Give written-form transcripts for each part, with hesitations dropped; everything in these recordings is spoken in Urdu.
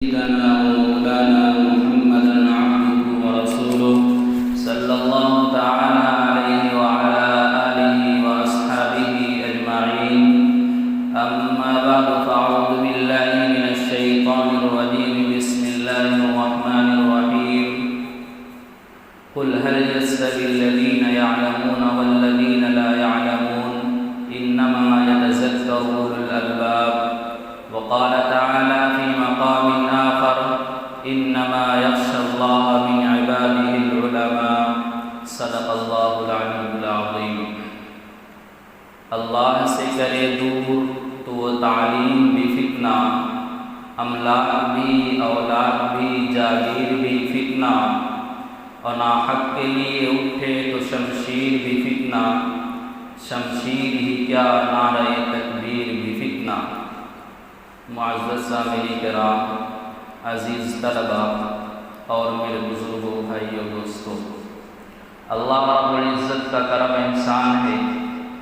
سيدنا ومولانا محمدا عبده ورسوله صلى الله تعالى عليه وعلى آله وأصحابه أجمعين. أما بعد فأعوذ بالله من الشيطان الرجيم. بسم الله الرحمن الرحيم. قل هل يستوي الذين يعلمون والذين لا يعلمون إنما يتذكر أولو الألباب. وقال تعالى في مقام آخر إنما يخشى الله من عباده العلماء. صدق الله العلي العظيم. اللہ سے کرے دور تو وہ تعلیم بھی فتنہ، املاک بھی اولاد بھی جاگیر بھی فتنہ، اور ناحق کے لیے اٹھے تو شمشیر بھی فتنہ، شمشیر ہی کیا نعرہ تکبیر بھی فتنہ. معزز سامعین کرام، عزیز طلباء اور میرے بزرگوں، بھائیوں، دوستوں، اللہ رب العزت کا کرم احسان ہے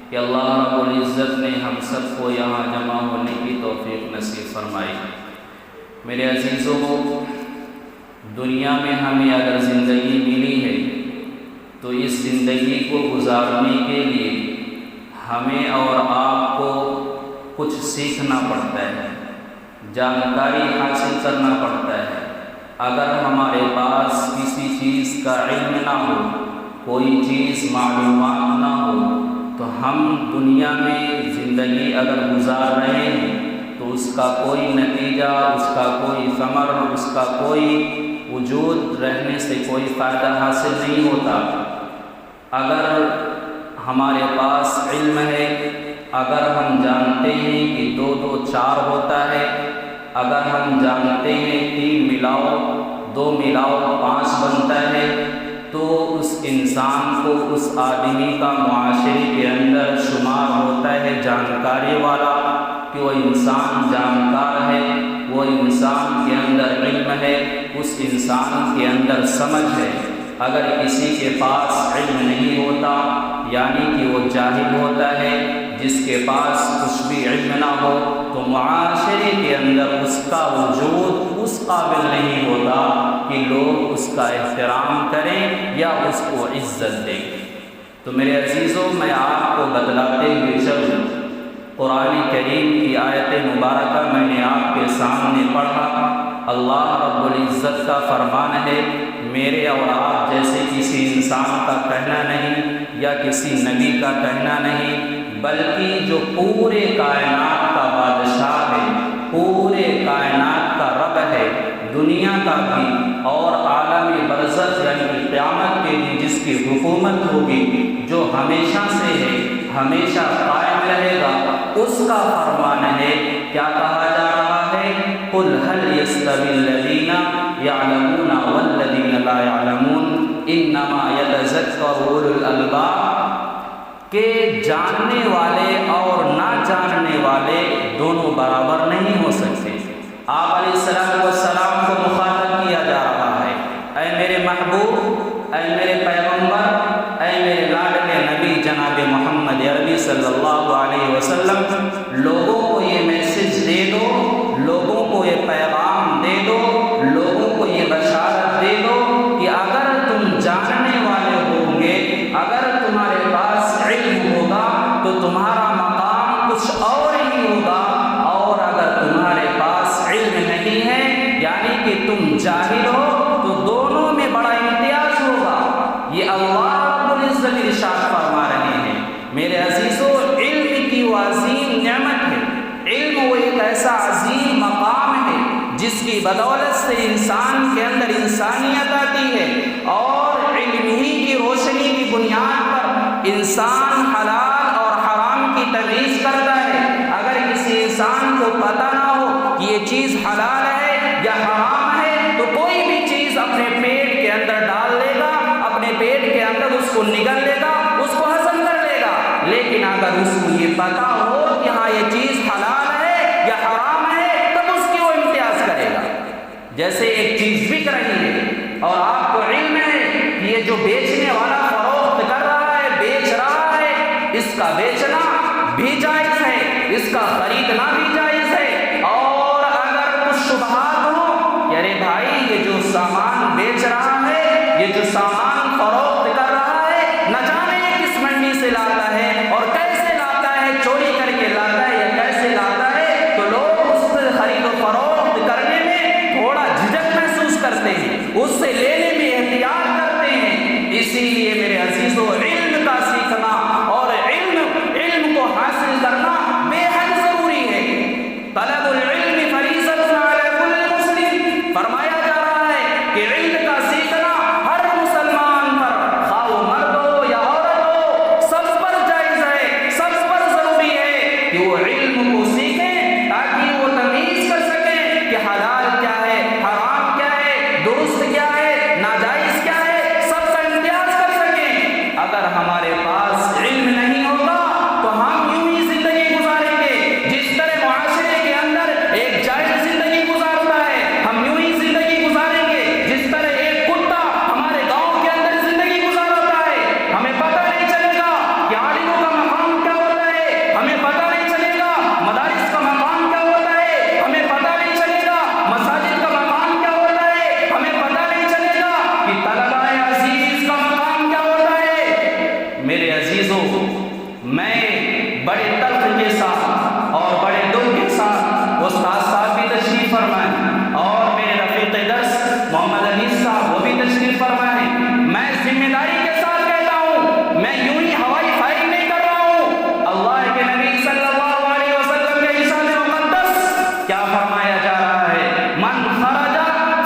کہ اللہ رب العزت نے ہم سب کو یہاں جمع ہونے کی توفیق نصیب فرمائی. میرے عزیزوں، دنیا میں ہمیں اگر زندگی ملی ہے تو اس زندگی کو گزارنے کے لیے ہمیں اور آپ کو کچھ سیکھنا پڑتا ہے، جانکاری حاصل کرنا پڑتا ہے. اگر ہمارے پاس کسی چیز کا علم نہ ہو، کوئی چیز معلومات نہ ہو، تو ہم دنیا میں زندگی اگر گزار رہے ہیں تو اس کا کوئی نتیجہ، اس کا کوئی ثمر، اس کا کوئی وجود رہنے سے کوئی فائدہ حاصل نہیں ہوتا. اگر ہمارے پاس علم ہے، اگر ہم جانتے ہیں کہ 2 2 4 ہوتا ہے، اگر ہم جانتے ہیں 3 ملاؤ 2 ملاؤ 5 بنتا ہے، تو اس انسان کو، اس آدمی کا معاشرے کے اندر شمار ہوتا ہے جانکاری والا، کہ وہ انسان جانکار ہے، وہ انسان کے اندر علم ہے، اس انسان کے اندر سمجھ ہے. اگر کسی کے پاس علم نہیں ہوتا یعنی کہ وہ جاہل ہوتا ہے، جس کے پاس کچھ بھی علم نہ ہو، تو معاشرے کے اندر اس کا وجود اس قابل نہیں ہوتا کہ لوگ اس کا احترام کریں یا اس کو عزت دیں. تو میرے عزیزوں، میں آپ کو بتلاتے ہوئے چلوں، قرآن کریم کی آیت مبارکہ میں نے آپ کے سامنے پڑھا. اللہ رب العزت کا فرمان ہے، میرے اور آپ جیسے کسی انسان کا کہنا نہیں یا کسی نبی کا کہنا نہیں، بلکہ جو پورے کائنات کا بادشاہ ہے، پورے کائنات کا رب ہے، دنیا کا بھی اور عالم برزخ یعنی قیامت کے لیے جس کی حکومت ہوگی، جو ہمیشہ سے ہے، ہمیشہ قائم رہے گا، اس کا فرمان ہے. کیا کہا جا رہا ہے؟ قل هل يستوي الذين يعلمون والذين لا يعلمون انما يتذكر اولو الالباب. کہ جاننے والے اور نہ جاننے والے دونوں برابر نہیں ہو سکتے. آپ علیہ السلام کو مخاطب کیا جا رہا ہے، اے میرے محبوب، اے میرے پیغمبر، اے میرے لاڈلے نبی جناب محمد عربی صلی اللہ علیہ وسلم، لوگوں کو یہ میسج دے دو، لوگوں کو یہ پیغام دے دو، لوگوں کو یہ بشارت دے دو کہ اگر تم جاننے والے ہوں گے، اگر تمہارے پاس علم ہوگا تو تمہارا مقام کچھ اور ہی ہوگا، اور اگر تمہارے پاس علم نہیں ہے یعنی کہ تم جاہل ہو تو دونوں میں بڑا امتیاز ہوگا. یہ اللہ رب العزت ارشاد فرما رہے ہیں. میرے عزیزوں، علم کی وہ عظیم نعمت ہے، علم وہ ایک ایسا عظیم مقام ہے جس کی بدولت سے انسان کے اندر انسانیت آتی ہے، اور علم ہی کی روشنی کی بنیاد پر انسان حلال اور حرام کی تمیز کرتا ہے. اگر کسی انسان کو پتہ نہ ہو کہ یہ چیز حلال ہے یا حرام ہے تو کوئی بھی چیز اپنے پیٹ کے اندر ڈال لے گا، اپنے پیٹ کے اندر اس کو نگل لے گا، اس کو ہضم کر لے گا. لیکن اگر اس کو یہ پتہ ہو کہ ہاں یہ چیز حلال ہے یا حرام ہے، تب اس کی وہ امتیاز کرے گا. جیسے ایک چیز بک رہی ہے اور آپ کو علم ہے کہ یہ جو بیچنے والا فروخت کر رہا ہے، بیچ رہا ہے، اس کا بیچنا بھی جائز ہے، اس کا خریدنا بھی جائز ہے، اور اگر کچھ شبہات ہوں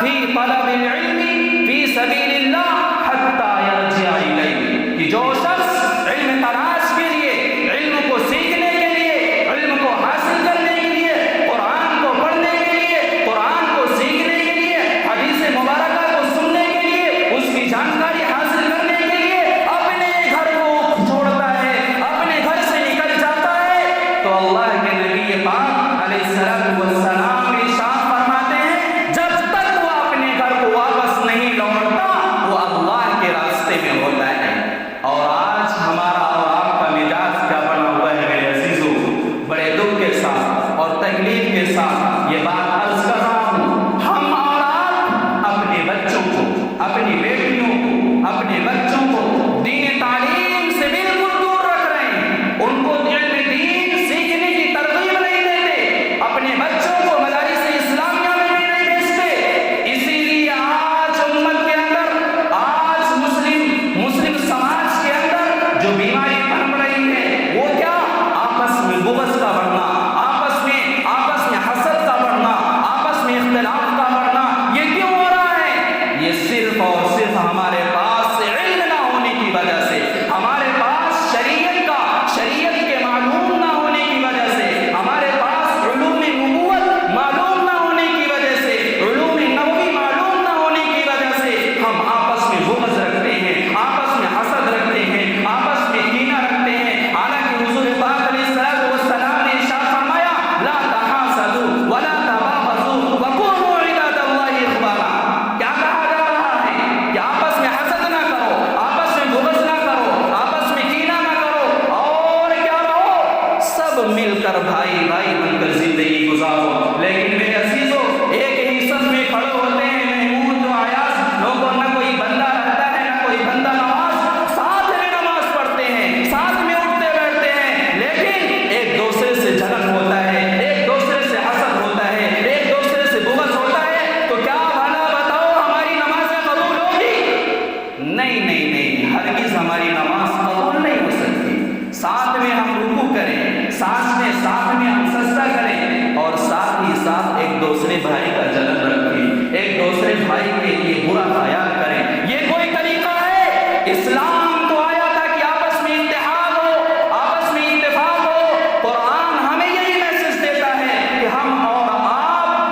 فی طلب العلم فی سبیل اللہ حتی یرجع الیہ، کہ جو شخص علم تلاش کے لیے، علم کو سیکھنے کے لیے، علم کو حاصل کرنے کے لیے، قرآن کو پڑھنے کے لیے، قرآن کو سیکھنے کے لیے، حدیث مبارکہ کو سننے کے لیے، اس کی جانکاری حاصل کرنے کے لیے اپنے گھر کو چھوڑتا ہے، اپنے گھر سے نکل جاتا ہے، تو اللہ کے نبی پاک علیہ السلام ارشاد فرماتے ہیں جب تک وہ اپنے گھر کو واپس نہیں لوٹتا وہ اللہ کے راستے میں ہوتا ہے۔ اور آج ہمارا اور آپ کا مزاج کیا بنا ہوا ہے میرے عزیزوں؟ بڑے دکھ کے ساتھ اور تکلیف کے ساتھ یہ بات عرض کر رہا ہوں، ہم اور آپ اپنے بچوں کو، اپنی بیٹیوں کو، اپنے بچوں کو دین تعلیم سے بالکل دور رکھ رہے ہیں، ان کو علم دین سیکھنے کی ترغیب نہیں دیتے، اپنے بچوں کو مدارس اسلامیہ میں بھی نہیں بھیجتے۔ اسی لیے آج امت کے اندر، آج مسلم سماج کے اندر جو بیماری پنپ رہی ہے وہ کیا؟ آپس میں بغض کا بڑھنا، آپس میں حسد کا بڑھنا، آپس میں اختلاف کا بڑھنا۔ یہ کیوں ہو رہا ہے؟ یہ صرف اور صرف ہمارے پاس علم نہ ہونے کی وجہ سے، ہمارے پاس شریعت کے معلوم نہ ہونے کی وجہ سے، ہمارے پاس علوم نبوت معلوم نہ ہونے کی وجہ سے، علوم نبوی معلوم نہ ہونے کی وجہ سے ہم آپس میں بغض رکھتے ہیں، آپس میں حسد رکھتے ہیں، آپس میں کینہ رکھتے ہیں۔ حالانکہ حضور پاک علیہ السلام نے ارشاد فرمایا لا تحاسدوا ولا تباغضوا وكونوا عباد اللہ اخوانا۔ کیا کہا جا رہا ہے کہ آپس میں حسد نہ کرو، آپس میں بغض نہ کرو، آپس میں کینہ نہ کرو، اور کیا رہو، سب مل کر بھائی بھائی بن کر زندگی گزارو۔ لیکن میرے عزیزوں ایک ہی صف میں کھڑے ہوتے ہیں محمود و عیاض لوگوں، نہ کوئی بندہ رہتا ہے نہ کوئی بندہ نماز، ساتھ میں نماز پڑھتے ہیں، ساتھ میں اٹھتے بیٹھتے ہیں، لیکن ایک دوسرے سے جلن ہوتا ہے، ایک دوسرے سے حسد ہوتا ہے، ایک دوسرے سے بغض ہوتا ہے، تو کیا بھلا بتاؤ ہماری نمازیں قبول ہوگی؟ نہیں، ہرگز ہماری نماز قبول نہیں ہو سکتی۔ ساتھ میں ہم رکوع کریں، ساتھ میں ہم سجدہ کریں، اور ساتھ ہی ساتھ ایک دوسرے بھائی کا جلن رکھیں، ایک دوسرے بھائی کے لیے برا خیال کریں۔ یہ کوئی طریقہ ہے؟ اسلام تو آیا تھا کہ آپس میں اتحاد ہو، آپس میں اتفاق ہو۔ قرآن ہمیں یہی میسج دیتا ہے کہ ہم اور آپ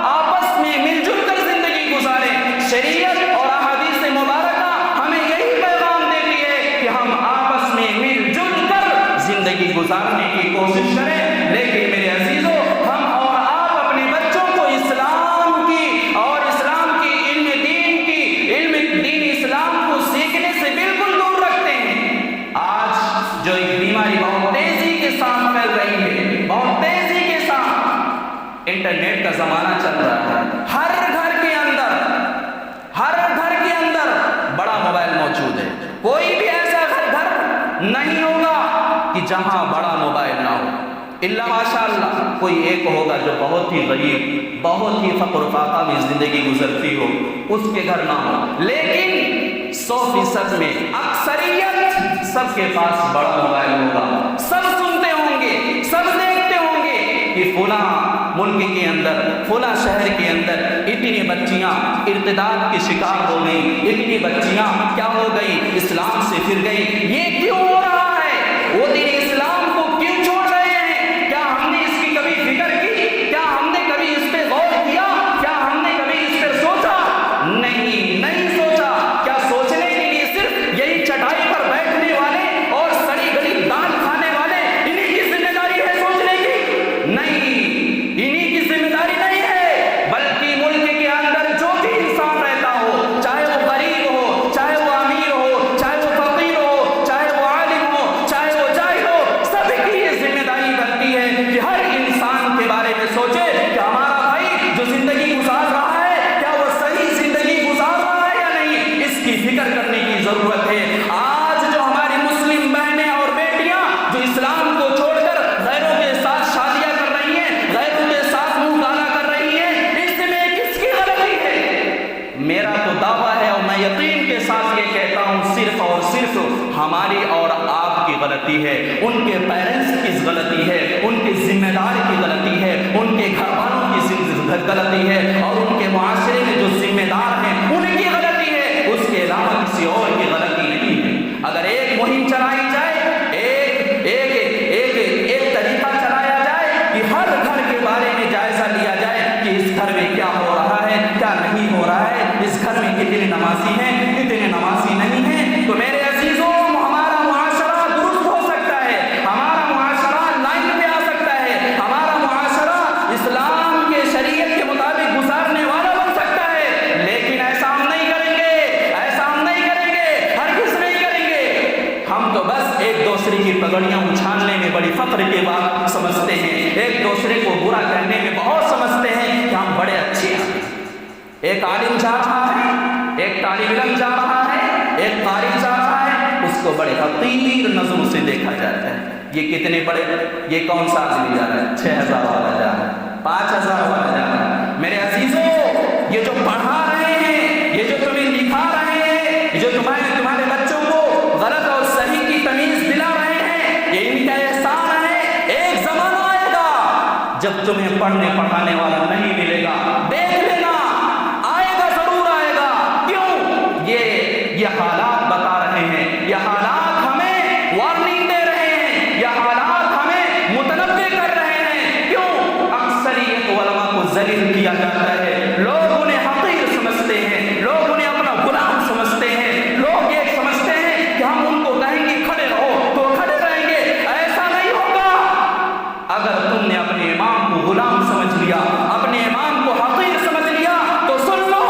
آپس میں مل جل کر زندگی گزاریں۔ شریعت اور احادیث مبارکہ ہمیں یہی پیغام دیتی ہے کہ ہم آپس میں مل جل کر زندگی گزارنے کی کوشش کریں۔ لیکن میرے عزیزوں ہم اور آپ اپنے بچوں کو اسلام کی اور اسلام کی علم دین اسلام کو سیکھنے سے بالکل دور رکھتے ہیں۔ آج جو ایک بیماری بہت تیزی کے ساتھ پھیل رہی ہے، بہت تیزی کے ساتھ انٹرنیٹ کا زمانہ چل رہا ہے، ہر گھر کے اندر بڑا موبائل موجود ہے۔ کوئی بھی ایسا گھر نہیں ہوگا کہ جہاں بڑا موبائل نہ ہو، الا ماشاء اللہ کوئی ایک ہوگا جو بہت ہی غریب، بہت ہی فقر و فاقہ میں زندگی گزرتی ہو، اس کے گھر نہ ہو۔ لیکن 100% میں اکثریت سب کے پاس بڑا موبائل ہوگا، سب سنتے ہوں گے، سب دیکھتے ہوں گے کہ فلاں ملک کے اندر، فلاں شہر کے اندر اتنی بچیاں ارتداد کے شکار ہو گئیں، اتنی بچیاں کیا ہو گئی، اسلام سے پھر گئی۔ یہ کیوں ہو رہا ہے؟ وہ دین اسلام کو کیوں چھوڑ رہے ہیں؟ کیا ہم نے اس کی کبھی فکر کی؟ کیا ہم نے کبھی اس پہ غور کیا؟ کیا ہم نے کبھی اس پہ سوچا؟ نہیں سوچا۔ کیا سوچنے کے لیے صرف یہی چٹائی پر بیٹھنے والے اور سڑی گلی دال کھانے والے انہی کی ذمہ داری ہے سوچنے کی؟ نہیں، انہی کی ذمہ داری نہیں ہے، بلکہ ملک کے اندر جو بھی انسان رہتا ہو، چاہے وہ غریب ہو، چاہے وہ امیر ہو، چاہے وہ فقیر ہو، چاہے وہ عالم ہو، چاہے وہ جاہل ہو، سب کی یہ ذمہ داری بنتی ہے کہ ہر انسان کے بارے میں سوچے کہ ہمارا بھائی جو زندگی گزار رہا ہے کیا وہ صحیح زندگی گزار رہا ہے یا نہیں، اس کی فکر کرنے کی ضرورت ہے۔ آج جو ہماری مسلم بہنیں اور بیٹیاں جو اسلام کو چھوڑ کر غیروں کے ساتھ شادیاں کر رہی ہیں، غیروں کے ساتھ منہ کالا کر رہی ہیں، اس میں کس کی غلطی ہے؟ میرا تو دعویٰ ہے اور میں یقین کے ساتھ یہ کہتا ہوں صرف اور صرف ہماری اور آپ کی غلطی ہے، ان کے پیرنٹس کی غلطی ہے، ان کے ذمہ دار کی غلطی ہے، ان کے گھر والوں کی غلطی ہے، اور ان کے معاشرے میں جو ذمہ دار نہیں ہو رہا ہے، اس گھر میں کتنے نمازی ہیں، کتنے نمازی نہیں ہیں. تو میرے عزیزوں، ہمارا معاشرہ درست ہو سکتا ہے، ہمارا معاشرہ لائن پہ آ سکتا ہے، ہمارا معاشرہ اسلام کے شریعت کے مطابق گزارنے والا بن سکتا ہے، لیکن ایسا ہم نہیں کریں گے، ایسا ہم نہیں کریں گے، ہرگز نہیں کریں گے. ہم تو بس ایک دوسرے کی پگڑیاں اچھالنے میں بڑی فخر کی بات سمجھتے ہیں، ایک دوسرے کو برا کرنے میں بہت سمجھتے ہیں کہ ہم بڑے اچھے ہیں. ایک عالم جا رہا ہے، ایک طالب علم جا رہا ہے، ایک قاری جا رہا ہے، اس کو بڑے حقیر نظروں سے دیکھا جاتا ہے. یہ کتنے بڑے، یہ کون سا آدمی جا رہا ہے، 6000 والا جا رہا ہے، 5000 والا جا رہا ہے. میرے عزیزوں، یہ جو پڑھا رہے ہیں، یہ جو تمہیں لکھا رہے ہیں، یہ جو تمہارے بچوں کو غلط اور صحیح کی تمیز دلا رہے ہیں، یہ ان کا احسان ہے. ایک زمانہ آئے گا جب تمہیں پڑھنے پڑھانے والا نہیں ملے گا. دیکھ لینا، آئے گا، ضرور آئے گا. کیوں؟ یہ حالات بتا رہے ہیں، یہ حالات ہمیں وارننگ دے رہے ہیں، یہ حالات ہمیں متنبع کر رہے ہیں. کیوں؟ اکثریت علماء کو ذلیل کیا جاتا ہے، لوگ انہیں حقیر سمجھتے ہیں، لوگ انہیں اپنا غلام سمجھتے ہیں، لوگ یہ سمجھتے ہیں کہ ہم ان کو کہیں گے کھڑے رہو تو کھڑے رہیں گے. ایسا نہیں ہوگا. اگر تم نے اپنے امام کو غلام سمجھ لیا، اپنے امام کو حقیر سمجھ لیا، تو سن لو،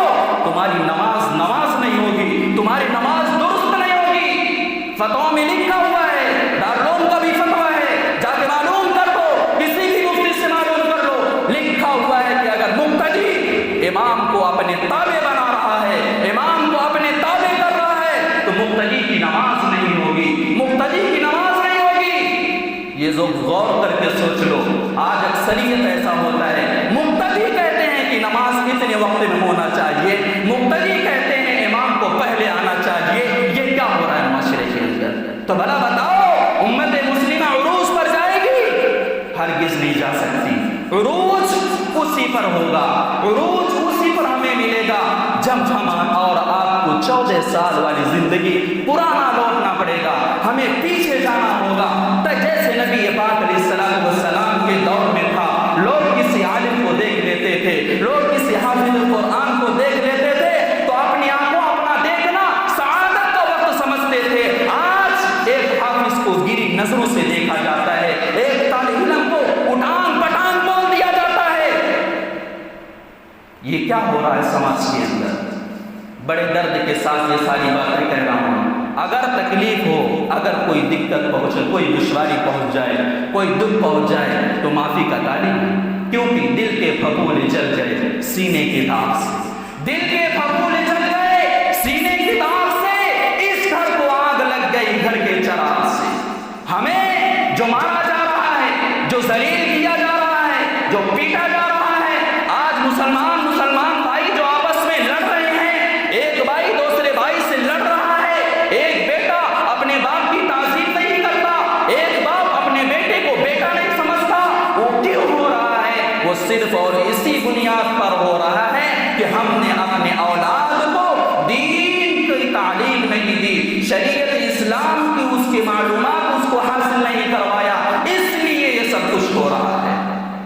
تمہاری نماز نہیں ہوگی، تمہاری نماز درست نہیں ہوگی. فتووں میں لکھا ہوا ہے، دارالعلوم کا بھی فتویٰ ہے، جا کے معلوم کر لو، کسی بھی مفتی سے معلوم کر لو. لکھا ہوا ہے کہ اگر مقتدی امام کو اپنے تابع بنا رہا ہے، امام کو اپنے تابع کر رہا ہے، تو مقتدی کی نماز نہیں ہوگی، مقتدی کی نماز نہیں ہوگی. یہ غور کر کے سوچ لو. آج اکثریت ایسا ہوتا ہے، مقتدی کہتے ہیں کہ نماز کتنے وقت میں ہونا چاہیے، مقتدی کہتے ہیں امام کو پہلے آنا چاہیے. یہ کیا ہو رہا ہے معاشرے کے اندر؟ تو بھلا بتاؤ، امت مسلمہ عروج پر جائے گی؟ ہرگز نہیں جا سکتی. عروج اسی پر ہوگا، عروج اسی پر ہمیں ملے گا جب ہم اور آپ کو 14 سال والی زندگی پرانا لوٹنا پڑے گا، ہمیں پیچھے جانا ہوگا. جیسے نبی پاک علیہ السلام والسلام کے دور میں تھا، لوگ کسی عالم کو دیکھ لیتے تھے، لوگ کسی حافظ القرآن کو دیکھ لیتے تھے تو اپنی آنکھوں اپنا دیکھنا سعادت کا وقت سمجھتے تھے. آج ایک حافظ کو گری نظروں سے دیکھا جاتا ہے، ایک طالب علم کو اٹھان پٹھان بول دیا جاتا ہے. یہ کیا ہو رہا ہے سماج کے اندر؟ بڑے درد کے ساتھ یہ ساری باتیں کہہ رہا ہوں. اگر تکلیف ہو، اگر کوئی دقت پہنچے، کوئی دشواری پہنچ جائے، کوئی دکھ پہنچ جائے، تو معافی کا تعلیم. کیونکہ دل کے پھپھولے جل گئے سینے کی داغ سے، دل کے پھپھولے جل گئے سینے کی داغ سے، اس گھر کو آگ لگ گئی گھر کے چراغ سے. ہمیں جو مارا جا رہا ہے، جو ذلیل کیا جا رہا ہے، جو پیٹا جا رہا ہے، آج مسلمان بھائی جو آپس میں لڑ رہے ہیں، ایک بھائی دوسرے بھائی سے لڑ رہا ہے، ایک بیٹا اپنے باپ کی تعظیم نہیں کرتا، ایک باپ اپنے بیٹے کو بیٹا نہیں سمجھتا. وہ کیوں ہو رہا ہے؟ وہ صرف اور اسی بنیاد پر ہو رہا ہے کہ ہم نے اپنے اولاد کو دین کی تعلیم نہیں دی، شریعت اسلام کی اس کی معلومات اس کو حاصل نہیں کروایا، اس لیے یہ سب کچھ ہو رہا ہے.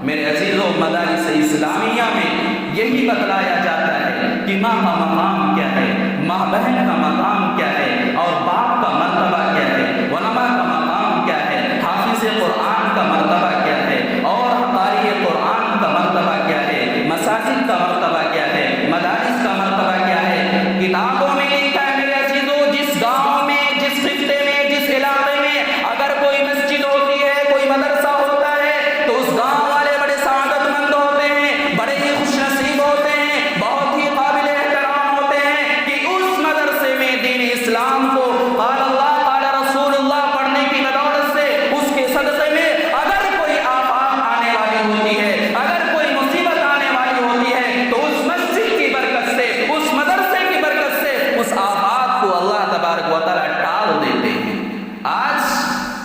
میرے عزیزوں، مدارس اسلامیہ میں یہی بتلایا جاتا ہے کہ ماں کا مقام کیا ہے، ماں بہن کا مقام کیا ہے، اور باپ کا مرتبہ کیا ہے، علماء کا مقام کیا ہے، حافظ قرآن کا مرتبہ کیا ہے، اور قاری قرآن کا مرتبہ کیا ہے، مساجد کا مرتبہ کیا ہے، مدارس کا مرتبہ کیا ہے. کتابوں میں لکھا ہے میرے عزیزوں، جس گاؤں میں، جس خطے میں، جس علاقے میں اگر کوئی مسجد ہوتی ہے، کوئی مدرسہ ہوتا ہے، تو اس گاؤں والے بڑے سعادت مند ہوتے ہیں، بڑے ہی خوش نصیب ہوتے ہیں، بہت ہی قابل احترام ہوتے ہیں کہ اس مدرسے میں دین اسلام کو قال اللہ قال رسول اللہ پڑھنے کی بدولت سے، اس کے صدقے میں اگر کوئی آفات آنے والی ہوتی ہے، اگر کوئی مصیبت آنے والی ہوتی ہے، تو اس مسجد کی برکت سے، اس مدرسے کی برکت سے اس آفات کو اللہ تبارک و تعالیٰ ٹال دیتے ہیں. آج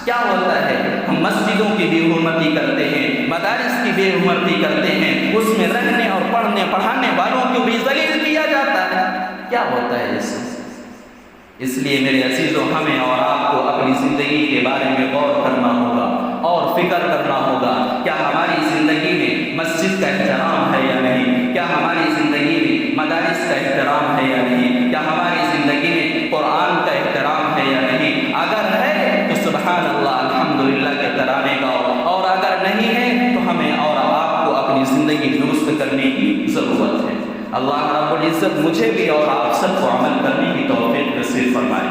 کیا ہوتا ہے؟ ہم مسجدوں کی بے حرمتی کرتے ہیں، مدارس کی بے حرمتی کرتے ہیں، اس میں رہنے اور پڑھنے پڑھانے والوں کو بھی ذلیل کیا جاتا ہے. کیا ہوتا ہے اس سے؟ اس لیے میرے عزیزوں، ہمیں اور آپ کو اپنی زندگی کے بارے میں غور کرنا ہوگا اور فکر کرنا ہوگا. کیا ہماری زندگی میں مسجد کا احترام ہے یا نہیں؟ کیا ہماری زندگی میں مدارس اللہ رب العزت مجھے بھی اور آپ سب کو عمل کرنے کی توفیق نصیب فرمائے۔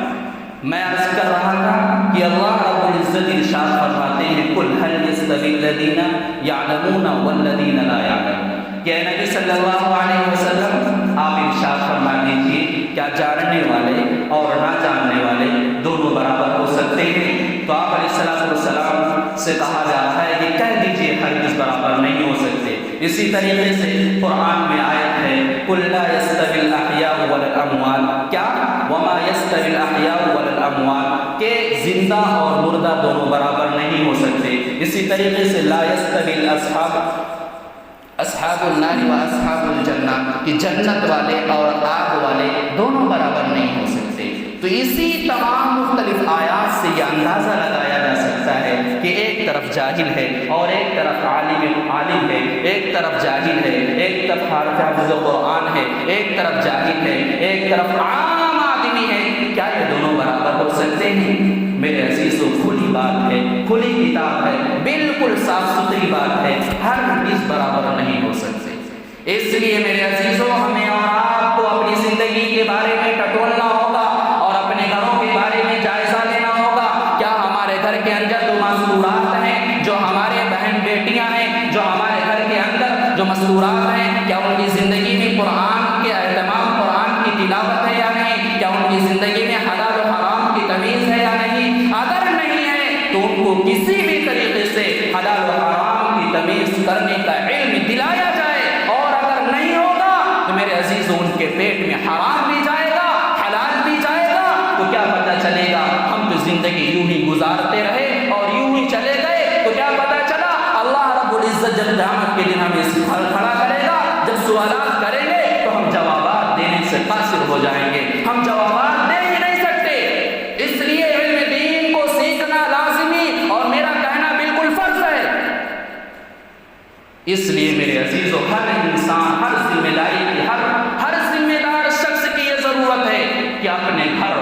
میں عرض کر رہا تھا کہ اللہ رب العزت ارشاد فرماتے ہیں قل هل يستوي الذين يعلمون والذين لا يعلمون، کہ اے نبی صلی اللہ علیہ وسلم آپ ارشاد فرما دیجیے کیا جاننے والے اور نہ جاننے والے دونوں برابر ہو سکتے ہیں؟ تو آپ علیہ السلام سے کہا جا رہا ہے کہ کہہ دیجیے ہرگز برابر نہیں ہو سکتے۔ اسی طریقے سے قرآن میں آیت ہے قل لا يستوي الاحیاء ولا الاموات، کیا وما يستوي الاحیاء ولا الاموات، کہ زندہ اور مردہ دونوں برابر نہیں ہو سکتے۔ اسی طریقے سے لا يستوي اصحاب النار و اصحاب الجنہ، کہ جنت والے اور آگ والے دونوں برابر نہیں ہو سکتے۔ تو اسی تمام مختلف آیات سے یہ اندازہ لگایا جا سکتا ہے کہ ایک طرف جاہل ہے اور ایک طرف عالم ہے، ایک طرف جاہل ہے، ایک طرف حافظ قرآن ہے، ایک طرف جاہل ہے، ایک طرف عام آدمی ہے، کیا یہ دونوں برابر ہو سکتے ہیں؟ میرے عزیزوں کھلی بات ہے، کھلی کتاب ہے، بالکل صاف ستھری بات ہے، ہر چیز برابر نہیں ہو سکتے۔ اس لیے میرے عزیزوں ہمیں اور آپ کو اپنی زندگی کے بارے میں ٹٹولنا ہوگا اور اپنے گھروں کے بارے میں جائزہ لینا ہوگا۔ کیا ہمارے گھر کے اندر جو مستورات ہیں، جو ہمارے بہن بیٹیاں ہیں، جو ہمارے گھر کے اندر جو مستورات ہیں، کیا ان کی زندگی میں قرآن کے اہتمام، قرآن کی تلاوت ہے یا نہیں؟ کیا ان کی زندگی میں حلال و حرام کی تمیز ہے یا نہیں؟ اگر نہیں ہے تو ان کو کسی بھی طریقے سے حلال و حرام کی تمیز کرنے کا علم دلایا جائے، اور اگر نہیں ہوگا تو میرے عزیزوں ان کے پیٹ میں حرام بھی جائے گا، حلال بھی جائے گا، تو کیا پتہ چلے گا؟ ہم تو زندگی یوں ہی گزارتے رہے اور یوں ہی چلے گئے، تو کیا پتہ چلا اللہ رب العزت جب قیامت کے دن ہمیں کھڑا کرے گا، جب سوالات کریں گے تو ہم جوابات دینے سے قاصر ہو جائیں گے، ہم جوابات دے ہی نہیں سکتے۔ اس لیے علم دین کو سیکھنا لازمی اور میرا کہنا بالکل فرض ہے۔ اس لیے میرے عزیزوں ہر انسان، ہر ذمہ داری کی ہر ذمہ دار شخص کی یہ ضرورت ہے کہ اپنے گھر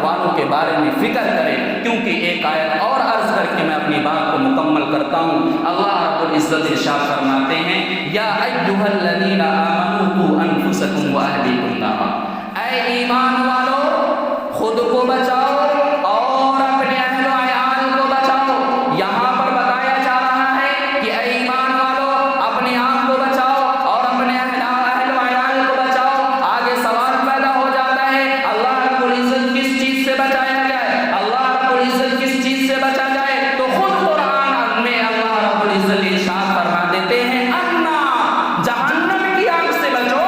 والوں کے بارے میں فکر کرے، کیونکہ ایک آیت اور عرض کر کے میں اپنی بات کو مکمل کرتا ہوں۔ اللہ رب العزت ارشاد فرماتے ہیں یا ایھا الذین آمنوا قوا انفسکم واہلیکم نارا، اے ایمان والو خود کو بچاؤ اور اپنے اہل و عیال کو بچاؤ۔ یہاں پر بتایا جا رہا ہے کہ اے ایمان والو اپنے آپ کو بچاؤ اور اپنے اہل و عیال کو بچاؤ۔ آگے سوال پیدا ہو جاتا ہے اللہ رب العزت کس چیز سے بچایا جائے؟ اللہ رب العزت کس چیز سے بچا جائے؟ تو خود قرآن میں اللہ رب العزت ارشاد فرما دیتے ہیں انا، جہنم کی آگ سے بچو،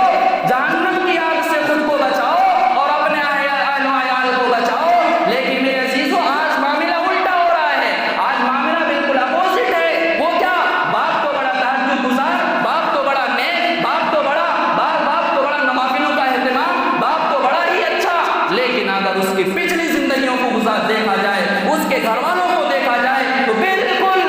جہنم کی آگ سے خود کو بچاؤ اور اپنے اہل و عیال کو بچاؤ۔ لیکن میرے عزیزوں آج معاملہ الٹا ہو رہا ہے، آج معاملہ بالکل اپوزٹ ہے۔ وہ کیا؟ باپ تو بڑا تہجد گزار، باپ تو بڑا نیک، باپ تو بڑا نوافلوں کا اہتمام، باپ تو بڑا ہی اچھا، لیکن اگر اس کی پچھلی زندگیوں کو دیکھا جائے، اس کے گھر والوں کو دیکھا جائے تو بالکل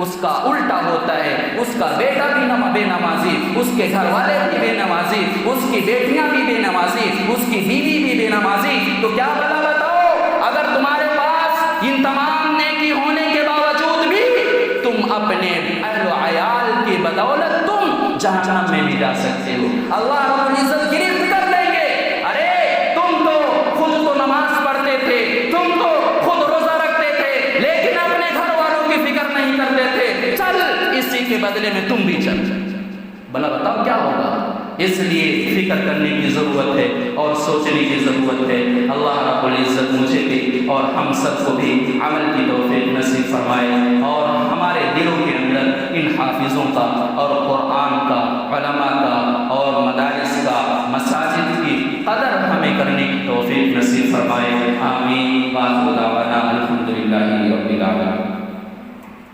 اس کا الٹا ہوتا ہے۔ اس کا بیٹا بھی بے نمازی، اس کے گھر والے بھی بے نمازی، اس کی بیٹیاں بھی بے نمازی، اس کی بیوی بھی بے نمازی۔ تو کیا بھلا بتاؤ اگر تمہارے پاس ان تمام نیکی ہونے کے باوجود بھی تم اپنے اہل و عیال کی بدولت تم جہنم میں بھی جا سکتے ہو، اللہ رب العزت گرفت کر لیں گے۔ ارے تم تو خود تو نماز پڑھتے تھے، تم تو خود روزہ رکھتے تھے، لیکن اپنے گھر والوں کی فکر نہیں کرتے تھے، چل اسی کے بدلے میں تم بھی چل، بھلا بتاؤ کیا ہوگا؟ اس لیے فکر کرنے کی ضرورت ہے اور سوچنے کی ضرورت ہے۔ اللہ رب العزت مجھے بھی اور ہم سب کو بھی عمل کی توفیق نصیب فرمائے، اور ہمارے دلوں کے اندر ان حافظوں کا اور قرآن کا، علماء کا اور مدارس کا، مساجد کی قدر ہمیں کرنے کی توفیق نصیب فرمائے۔ آمین۔ وآخر دعوانا الحمدللہ رب العالمین۔